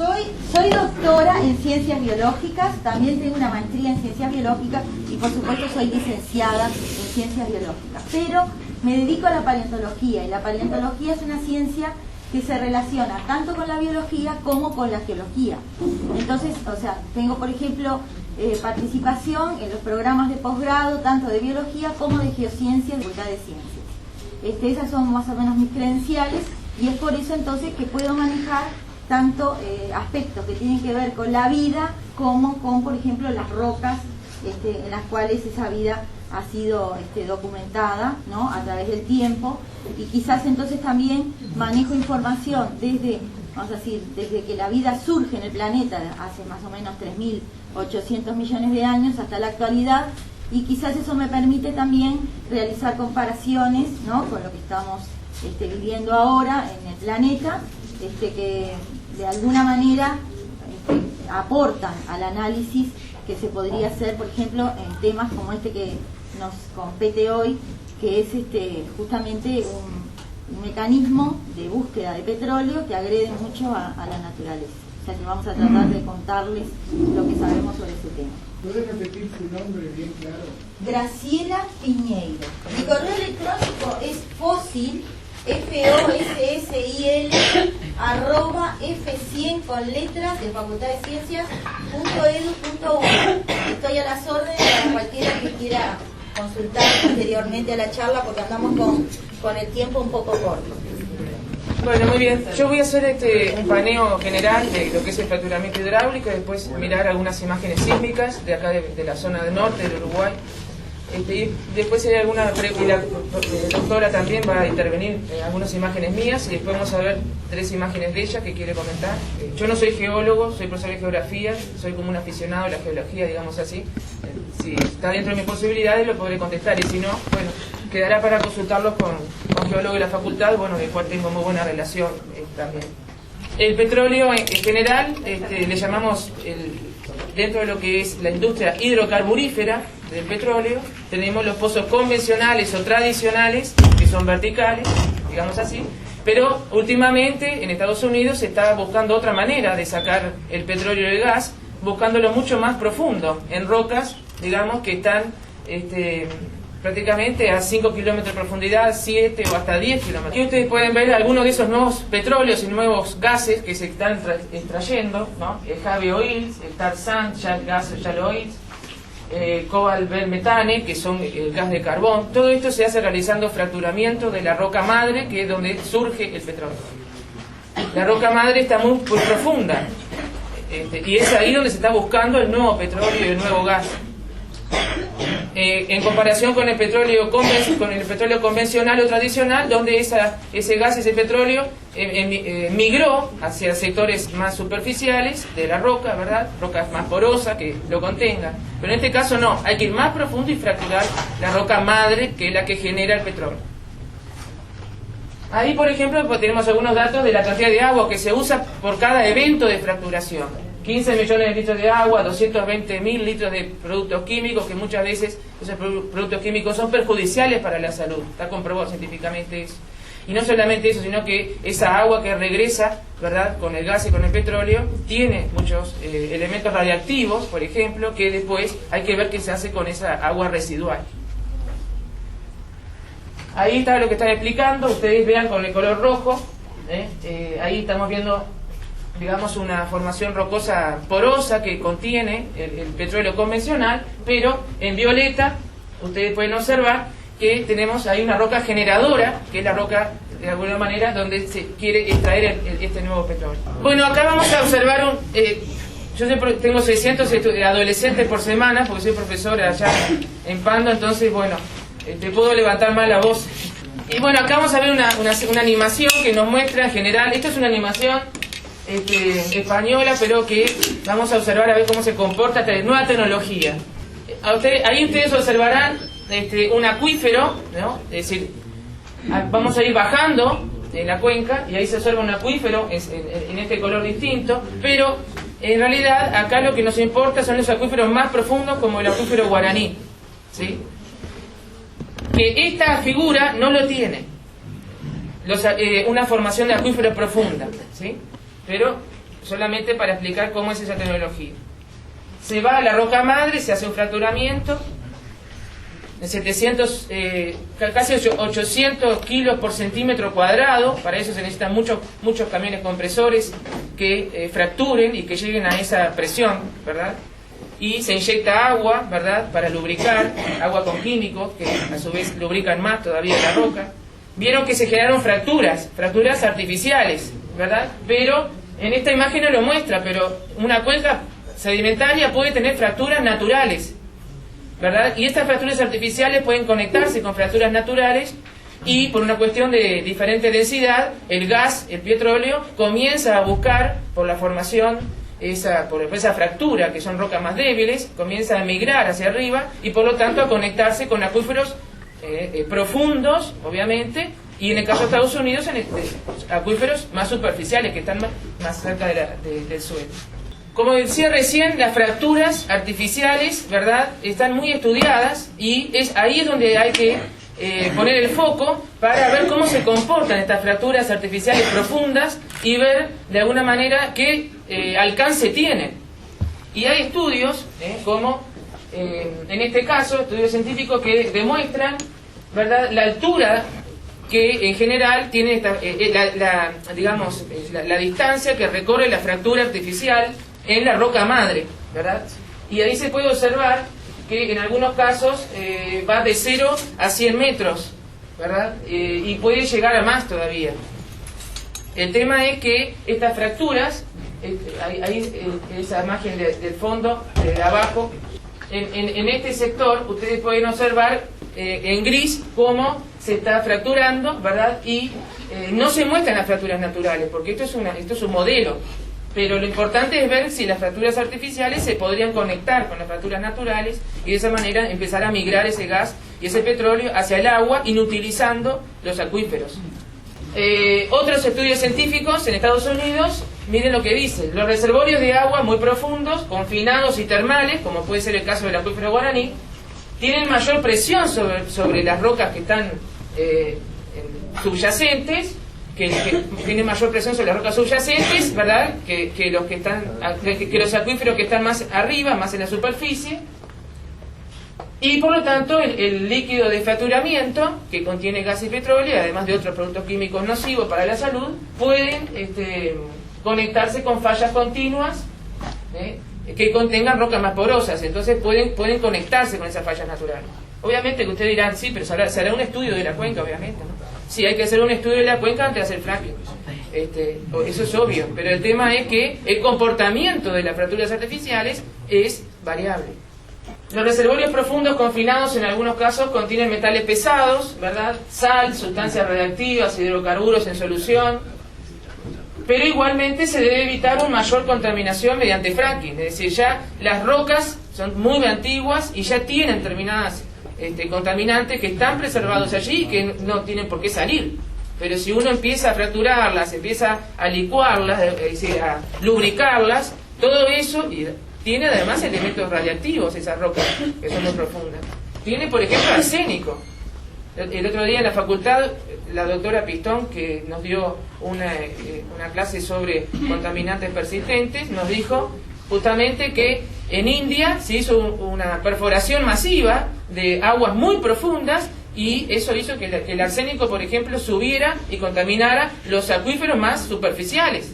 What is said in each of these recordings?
Soy doctora en ciencias biológicas, también tengo una maestría en ciencias biológicas y por supuesto soy licenciada en ciencias biológicas, pero me dedico a la paleontología, y la paleontología es una ciencia que se relaciona tanto con la biología como con la geología. Entonces, tengo por ejemplo participación en los programas de posgrado tanto de biología como de geociencias, de Facultad de Ciencias. Esas son más o menos mis credenciales, y es por eso entonces que puedo manejar tanto aspectos que tienen que ver con la vida como con, por ejemplo, las rocas en las cuales esa vida ha sido documentada, ¿no?, a través del tiempo. Y quizás entonces también manejo información desde, vamos a decir, desde que la vida surge en el planeta hace más o menos 3.800 millones de años hasta la actualidad, y quizás eso me permite también realizar comparaciones, ¿no?, con lo que estamos viviendo ahora en el planeta, que de alguna manera aportan al análisis que se podría hacer, por ejemplo, en temas como que nos compete hoy, que es justamente un mecanismo de búsqueda de petróleo que agrede mucho a la naturaleza. O sea que vamos a tratar de contarles lo que sabemos sobre ese tema. ¿Puedes repetir tu nombre bien claro? Graciela Piñeiro. Mi correo electrónico es fósil, FOSSIL @F100 con letras de Facultad de Ciencias.edu.1. Estoy a las órdenes para cualquiera que quiera consultar posteriormente a la charla, porque andamos con el tiempo un poco corto. Bueno, muy bien. Yo voy a hacer un paneo general de lo que es el fracturamiento hidráulico, y después mirar algunas imágenes sísmicas de acá de la zona del norte del Uruguay. Y después hay alguna, y la doctora también va a intervenir en algunas imágenes mías, y después vamos a ver 3 imágenes de ella que quiere comentar. Yo no soy geólogo, soy profesor de geografía, soy como un aficionado de la geología, digamos así. Si está dentro de mis posibilidades lo podré contestar, y si no, bueno, quedará para consultarlos con geólogo de la facultad, bueno, del cual tengo muy buena relación también. El petróleo en general le llamamos, dentro de lo que es la industria hidrocarburífera del petróleo, tenemos los pozos convencionales o tradicionales, que son verticales, digamos así, pero últimamente en Estados Unidos se está buscando otra manera de sacar el petróleo y el gas, buscándolo mucho más profundo, en rocas, digamos, que están prácticamente a 5 kilómetros de profundidad, 7 o hasta 10 kilómetros. Aquí ustedes pueden ver algunos de esos nuevos petróleos y nuevos gases que se están extrayendo, ¿no? El heavy oils, el tar sand, gas shallow oils, cobalt metane, que son el gas de carbón. Todo esto se hace realizando fracturamiento de la roca madre, que es donde surge el petróleo. La roca madre está muy profunda, y es ahí donde se está buscando el nuevo petróleo y el nuevo gas. En comparación con el petróleo convencional o tradicional, donde ese gas, ese petróleo migró hacia sectores más superficiales de la roca, ¿verdad? Rocas más porosas que lo contengan. Pero en este caso no, hay que ir más profundo y fracturar la roca madre, que es la que genera el petróleo. Ahí, por ejemplo, tenemos algunos datos de la cantidad de agua que se usa por cada evento de fracturación. 15 millones de litros de agua, 220.000 litros de productos químicos, que muchas veces esos productos químicos son perjudiciales para la salud. Está comprobado científicamente eso. Y no solamente eso, sino que esa agua que regresa, ¿verdad?, con el gas y con el petróleo, tiene muchos elementos radiactivos, por ejemplo, que después hay que ver qué se hace con esa agua residual. Ahí está lo que están explicando. Ustedes vean con el color rojo, ahí estamos viendo, digamos, una formación rocosa porosa que contiene el petróleo convencional, pero en violeta ustedes pueden observar que tenemos ahí una roca generadora, que es la roca, de alguna manera, donde se quiere extraer este nuevo petróleo. Bueno, acá vamos a observar yo siempre tengo 600 adolescentes por semana, porque soy profesora allá en Pando, entonces, bueno, puedo levantar más la voz. Y bueno, acá vamos a ver una animación que nos muestra en general. Esto es una animación española, pero que vamos a observar a ver cómo se comporta esta nueva tecnología. Ahí ustedes observarán un acuífero, ¿no? Es decir, vamos a ir bajando en la cuenca y ahí se observa un acuífero en este color distinto, pero en realidad acá lo que nos importa son los acuíferos más profundos, como el acuífero Guaraní, ¿sí? Que esta figura no lo tiene, una formación de acuífero profunda, ¿sí? Pero solamente para explicar cómo es esa tecnología. Se va a la roca madre, se hace un fracturamiento de 700, casi 800 kilos por centímetro cuadrado. Para eso se necesitan muchos camiones compresores que fracturen y que lleguen a esa presión, ¿verdad? Y se inyecta agua, ¿verdad?, para lubricar, agua con químicos que a su vez lubrican más todavía la roca. Vieron que se generaron fracturas artificiales, ¿verdad? Pero en esta imagen no lo muestra, pero una cuenca sedimentaria puede tener fracturas naturales, ¿verdad? Y estas fracturas artificiales pueden conectarse con fracturas naturales y por una cuestión de diferente densidad, el gas, el petróleo, comienza a buscar por la formación, por esa fractura, que son rocas más débiles, comienza a migrar hacia arriba y por lo tanto a conectarse con acuíferos profundos, obviamente, y en el caso de Estados Unidos, acuíferos más superficiales, que están más cerca del suelo. Como decía recién, las fracturas artificiales, ¿verdad?, están muy estudiadas y ahí es donde hay que poner el foco para ver cómo se comportan estas fracturas artificiales profundas y ver de alguna manera qué alcance tienen. Y hay estudios, como en este caso, estudios científicos que demuestran, ¿verdad?, la altura que en general tiene la distancia que recorre la fractura artificial en la roca madre, ¿verdad? Y ahí se puede observar que en algunos casos va de 0 a 100 metros, ¿verdad? Y puede llegar a más todavía. El tema es que estas fracturas, ahí esa imagen del fondo, de abajo, en este sector ustedes pueden observar en gris cómo se está fracturando, ¿verdad? Y no se muestran las fracturas naturales, porque esto es un modelo. Pero lo importante es ver si las fracturas artificiales se podrían conectar con las fracturas naturales y de esa manera empezar a migrar ese gas y ese petróleo hacia el agua, inutilizando los acuíferos. Otros estudios científicos en Estados Unidos, miren lo que dicen: los reservorios de agua muy profundos, confinados y termales, como puede ser el caso del acuífero Guaraní, tienen mayor presión sobre las rocas que están subyacentes, que tienen mayor presión sobre las rocas subyacentes, ¿verdad?, que los acuíferos que están más arriba, más en la superficie. Y por lo tanto el líquido de fracturamiento, que contiene gas y petróleo, además de otros productos químicos nocivos para la salud, pueden conectarse con fallas continuas que contengan rocas más porosas. Entonces pueden conectarse con esas fallas naturales. Obviamente que ustedes dirán, sí, pero se hará un estudio de la cuenca, obviamente, ¿no? Sí, hay que hacer un estudio de la cuenca antes de hacer fracking. Eso es obvio, pero el tema es que el comportamiento de las fracturas artificiales es variable. Los reservorios profundos confinados en algunos casos contienen metales pesados, ¿verdad?, sal, sustancias radiactivas, hidrocarburos en solución, pero igualmente se debe evitar una mayor contaminación mediante fracking. Es decir, ya las rocas son muy antiguas y ya tienen determinadas contaminantes que están preservados allí y que no tienen por qué salir. Pero si uno empieza a fracturarlas, empieza a licuarlas, es decir, a lubricarlas, todo eso tiene además elementos radiactivos, esas rocas que son muy profundas. Tiene, por ejemplo, arsénico. El otro día en la facultad, la doctora Pistón, que nos dio una clase sobre contaminantes persistentes, nos dijo justamente que en India se hizo una perforación masiva de aguas muy profundas y eso hizo que el arsénico, por ejemplo, subiera y contaminara los acuíferos más superficiales.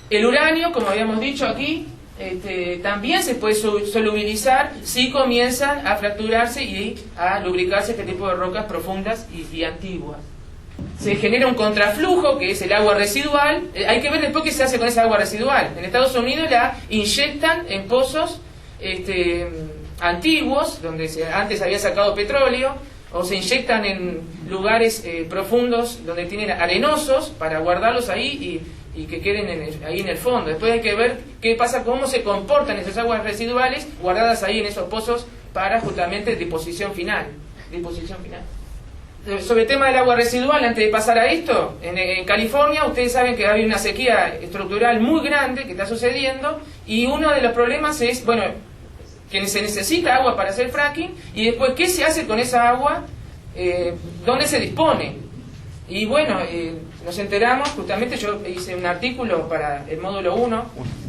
El uranio, como habíamos dicho aquí, también se puede solubilizar si comienzan a fracturarse y a lubricarse este tipo de rocas profundas y antiguas. Se genera un contraflujo, que es el agua residual. Hay que ver después qué se hace con esa agua residual. En Estados Unidos la inyectan en pozos antiguos, donde antes había sacado petróleo, o se inyectan en lugares profundos donde tienen arenosos para guardarlos ahí y que queden ahí en el fondo. Después hay que ver qué pasa, cómo se comportan esas aguas residuales guardadas ahí en esos pozos para justamente disposición final. Sobre el tema del agua residual, antes de pasar a esto, en California ustedes saben que hay una sequía estructural muy grande que está sucediendo y uno de los problemas es, bueno, que se necesita agua para hacer fracking y después qué se hace con esa agua, dónde se dispone. Y bueno, nos enteramos, justamente yo hice un artículo para el módulo 1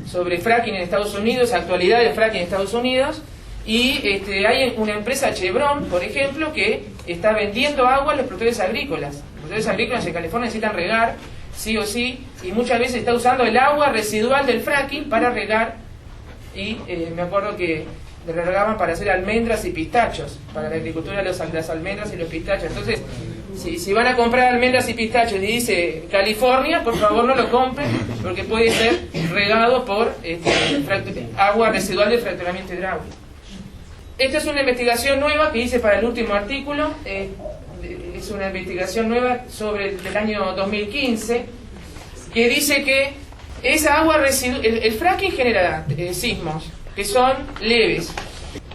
sobre fracking en Estados Unidos, actualidad del fracking en Estados Unidos, y hay una empresa, Chevron, por ejemplo, que está vendiendo agua a los productores agrícolas. Los productores agrícolas en California necesitan regar, sí o sí, y muchas veces está usando el agua residual del fracking para regar, y me acuerdo que le regaban para hacer almendras y pistachos, para la agricultura las almendras y los pistachos. Entonces, si van a comprar almendras y pistachos y dice California, por favor no lo compren, porque puede ser regado por agua residual de fracturamiento hidráulico. Esta es una investigación nueva que hice para el último artículo, es una investigación nueva sobre el año 2015, que dice que esa agua residual, el fracking genera sismos que son leves,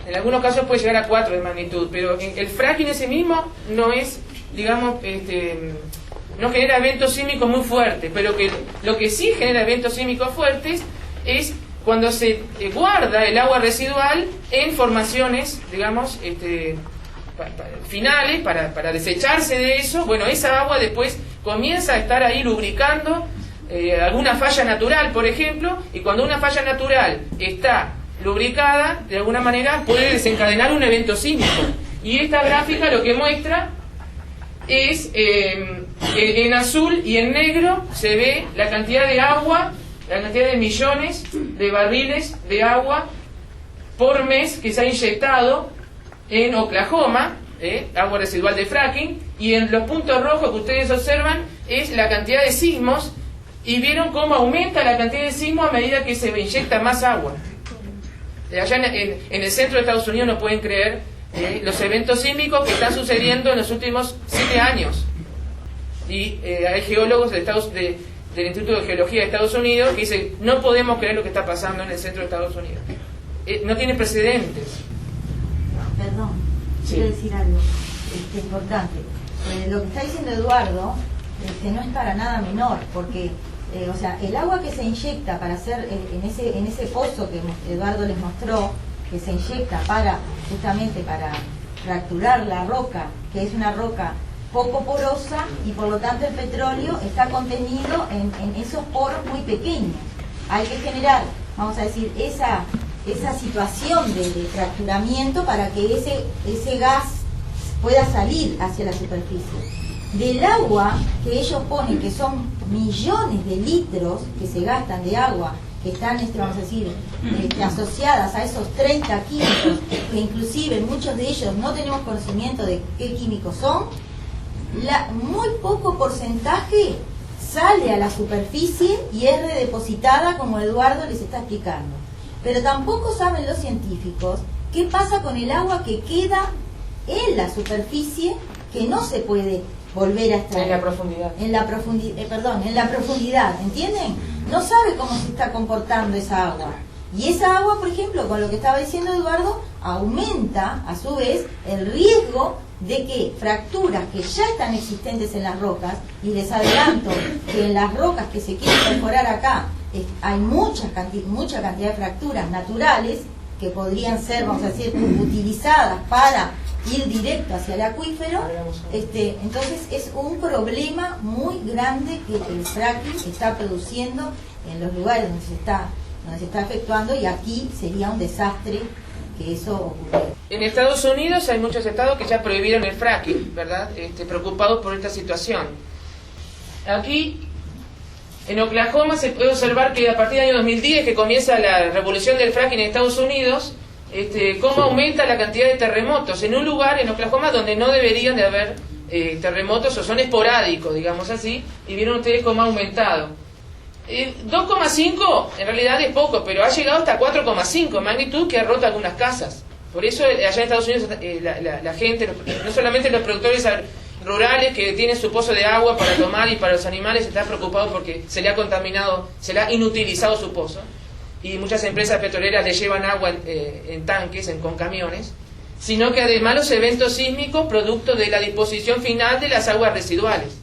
en algunos casos puede llegar a 4 de magnitud, pero el fracking ese mismo no es, digamos, no genera eventos sísmicos muy fuertes, pero que lo que sí genera eventos sísmicos fuertes es cuando se guarda el agua residual en formaciones, digamos, finales, para desecharse de eso. Bueno, esa agua después comienza a estar ahí lubricando alguna falla natural, por ejemplo, y cuando una falla natural está lubricada, de alguna manera puede desencadenar un evento sísmico. Y esta gráfica lo que muestra es, en azul y en negro se ve la cantidad de agua, la cantidad de millones de barriles de agua por mes que se ha inyectado en Oklahoma, agua residual de fracking, y en los puntos rojos que ustedes observan es la cantidad de sismos, y vieron cómo aumenta la cantidad de sismos a medida que se inyecta más agua. Allá en el centro de Estados Unidos no pueden creer los eventos sísmicos que están sucediendo en los últimos 7 años. Y hay geólogos del Instituto de Geología de Estados Unidos que dicen, no podemos creer lo que está pasando en el centro de Estados Unidos. No tiene precedentes. Perdón, Sí. quiero decir algo importante. Lo que está diciendo Eduardo no es para nada menor, porque o sea, el agua que se inyecta para hacer en ese pozo que Eduardo les mostró, que se inyecta justamente para fracturar la roca, que es una roca poco porosa, y por lo tanto el petróleo está contenido en esos poros muy pequeños. Hay que generar, vamos a decir, esa situación de fracturamiento para que ese gas pueda salir hacia la superficie. Del agua que ellos ponen, que son millones de litros que se gastan de agua, que están, vamos a decir, asociadas a esos 30 químicos, que inclusive muchos de ellos no tenemos conocimiento de qué químicos son, muy poco porcentaje sale a la superficie y es redepositada, como Eduardo les está explicando. Pero tampoco saben los científicos qué pasa con el agua que queda en la superficie, que no se puede volver a extraer. En la profundidad. En la profundidad, ¿entienden? No sabe cómo se está comportando esa agua. Y esa agua, por ejemplo, con lo que estaba diciendo Eduardo, aumenta a su vez el riesgo de que fracturas que ya están existentes en las rocas, y les adelanto que en las rocas que se quieren perforar acá hay mucha cantidad de fracturas naturales que podrían ser, vamos a decir, utilizadas para ir directo hacia el acuífero. Entonces es un problema muy grande que el fracking está produciendo en los lugares donde se está efectuando, y aquí sería un desastre que eso ocurriera. En Estados Unidos hay muchos estados que ya prohibieron el fracking, ¿verdad? Preocupados por esta situación. Aquí, en Oklahoma, se puede observar que a partir del año 2010, que comienza la revolución del fracking en Estados Unidos, cómo aumenta la cantidad de terremotos en un lugar, en Oklahoma, donde no deberían de haber terremotos, o son esporádicos, digamos así, y vieron ustedes cómo ha aumentado. 2,5 en realidad es poco, pero ha llegado hasta 4,5 magnitud, que ha roto algunas casas. Por eso allá en Estados Unidos la gente, no solamente los productores rurales que tienen su pozo de agua para tomar y para los animales, están preocupados porque se le ha contaminado, se le ha inutilizado su pozo, y muchas empresas petroleras le llevan agua en tanques, con camiones, sino que además los eventos sísmicos producto de la disposición final de las aguas residuales.